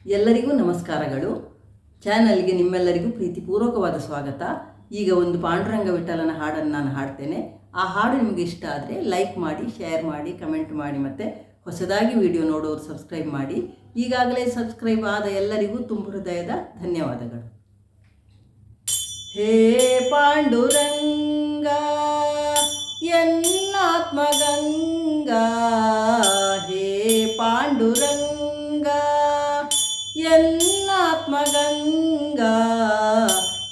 ಎಲ್ಲರಿಗೂ ನಮಸ್ಕಾರಗಳು. ಚಾನಲ್ಗೆ ನಿಮ್ಮೆಲ್ಲರಿಗೂ ಪ್ರೀತಿಪೂರ್ವಕವಾದ ಸ್ವಾಗತ. ಈಗ ಒಂದು ಪಾಂಡುರಂಗ ವಿಠಲನ ಹಾಡನ್ನು ನಾನು ಹಾಡ್ತೇನೆ. ಆ ಹಾಡು ನಿಮಗೆ ಇಷ್ಟ ಆದರೆ ಲೈಕ್ ಮಾಡಿ, ಶೇರ್ ಮಾಡಿ, ಕಮೆಂಟ್ ಮಾಡಿ, ಮತ್ತು ಹೊಸದಾಗಿ ವಿಡಿಯೋ ನೋಡೋರು ಸಬ್ಸ್ಕ್ರೈಬ್ ಮಾಡಿ. ಈಗಾಗಲೇ ಸಬ್ಸ್ಕ್ರೈಬ್ ಆದ ಎಲ್ಲರಿಗೂ ತುಂಬ ಹೃದಯದ ಧನ್ಯವಾದಗಳು. ಹೇ ಪಾಂಡುರಂಗ ಎನ್ನಾತ್ಮಗಂಗಾ, ಹೇ ಪಾಂಡುರಂಗ ಎನ್ನಾತ್ಮಗಂಗಾ,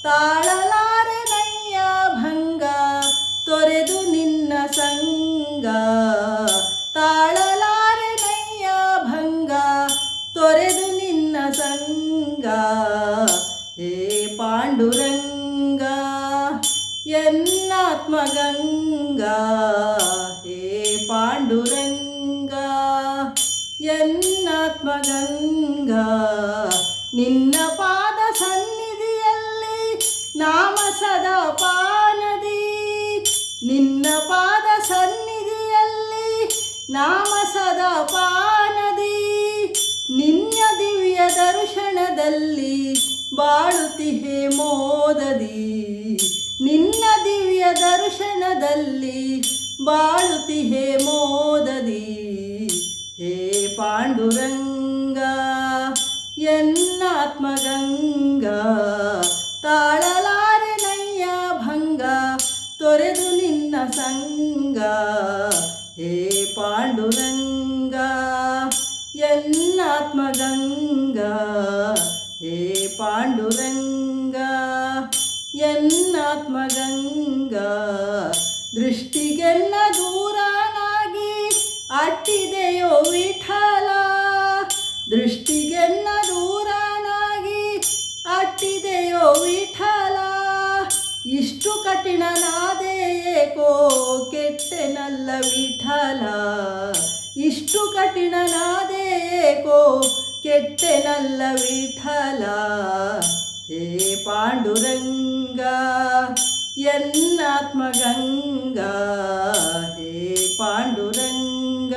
ತಾಳಲಾರೆನಯ್ಯ ಭಂಗ ತೊರೆದು ನಿನ್ನ ಸಂಗ, ತಾಳಲಾರೆನಯ್ಯ ಭಂಗ ತೊರೆದು ನಿನ್ನ ಸಂಗ. ಹೇ ಪಾಂಡುರಂಗ ಎನ್ನಾತ್ಮಗಂಗಾ, ಹೇ ಪಾಂಡುರಂಗ ಎನ್ನಾತ್ಮಗಂಗಾ, ನಿನ್ನ ಪಾದ ಸನ್ನಿಧಿಯಲ್ಲಿ ನಾಮ ಸದಾ ಪಾನದಿ, ನಿನ್ನ ಪಾದ ಸನ್ನಿಧಿಯಲ್ಲಿ ನಾಮ ಸದಾ ಪಾನದಿ, ನಿನ್ನ ದಿವ್ಯ ದರ್ಶನದಲ್ಲಿ ಬಾಳುತ್ತಿಹೆ ಮೋದದಿ, ನಿನ್ನ ದಿವ್ಯ ದರ್ಶನದಲ್ಲಿ ಬಾಳುತ್ತಿಹೆ ಮೋದದಿ. ಹೇ ಪಾಂಡುರಂಗ ಎನ್ನಾತ್ಮಗಂಗಾ, ತಾಳಲಾರೆನಯ್ಯ ಭಂಗ ತೊರೆದು ನಿನ್ನ ಸಂಗ. ಹೇ ಪಾಂಡುರಂಗ ಎನ್ನಾತ್ಮಗಂಗಾ, ಹೇ ಪಾಂಡುರಂಗ ಎನ್ನಾತ್ಮಗಂಗಾ, ದೃಷ್ಟಿಗೆಲ್ಲ ದೂರನಾಗಿ ಅಟ್ಟಿದೆಯೋ ವಿಠಲ, ದೃಷ್ಟಿಗೆಲ್ಲ ದೂರನಾಗಿ ಅಟ್ಟಿದೆಯೋ ವಿಠಲ, ಇಷ್ಟು ಕಠಿಣನಾದೆ ಏಕೋ ಕೆಟ್ಟೆನಲ್ಲ ವಿಠಲ, ಇಷ್ಟು ಕಠಿಣನಾದೆ ಏಕೋ ಕೆಟ್ಟೆನಲ್ಲ ವಿಠಲ. ಹೇ ಪಾಂಡುರಂಗ ಎನ್ನಾತ್ಮಗಂಗಾ, ಹೇ ಪಾಂಡುರಂಗ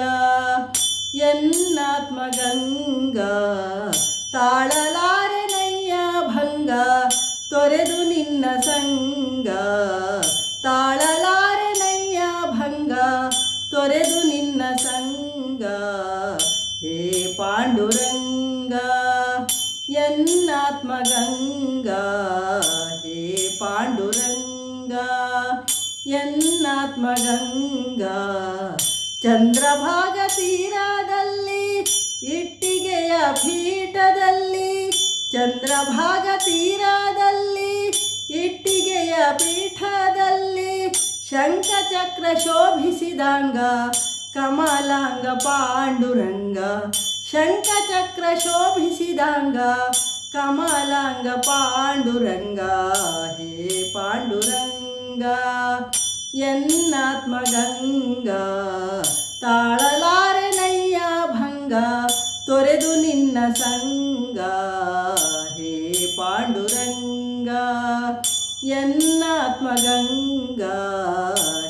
ಎನ್ನಾತ್ಮಗಂಗಾ, ತಾಳಲಾರೆನಯ್ಯ ಭಂಗ ತೊರೆದು ನಿನ್ನ ಸಂಗ, ತಾಳಲಾರೆನಯ್ಯ ಭಂಗ ತೊರೆದು ನಿನ್ನ ಸಂಗ. ಹೇ ಪಾಂಡುರಂಗ ಎನ್ನಾತ್ಮಗಂಗಾ, ಹೇ ಪಾಂಡುರಂಗ ಎನ್ನಾತ್ಮಗಂಗಾ, ಚಂದ್ರಭಾಗ ತೀರದಲ್ಲಿ ಇಟ್ಟಿಗೆಯ ಪೀಠದಲ್ಲಿ, ಚಂದ್ರಭಾಗ ತೀರದಲ್ಲಿ ಇಟ್ಟಿಗೆಯ ಪೀಠದಲ್ಲಿ, ಶಂಖಚಕ್ರ ಶೋಭಿಸಿದಂಗ ಕಮಲಾಂಗ ಪಾಂಡುರಂಗ, ಶಂಖಚಕ್ರ ಶೋಭಿಸಿದಂಗ ಕಮಲಾಂಗ ಪಾಂಡುರಂಗ. ಹೇ ಪಾಂಡುರಂಗ ಎನ್ನಾತ್ಮಗಂಗಾ, ತಾಳಲಾರೆನಯ್ಯ ಭಂಗ ತೊರೆದು ನಿನ್ನ ಸಂಗ. ಹೇ ಪಾಂಡುರಂಗ ಎನ್ನಾತ್ಮಗಂಗಾ,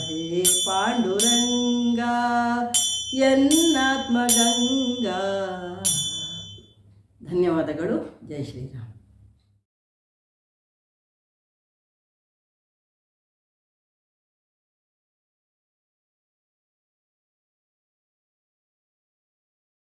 ಹೇ ಪಾಂಡುರಂಗ ಎನ್ನಾತ್ಮಗಂಗಾ. ಧನ್ಯವಾದಗಳು. ಜೈ ಶ್ರೀರಾಮ್.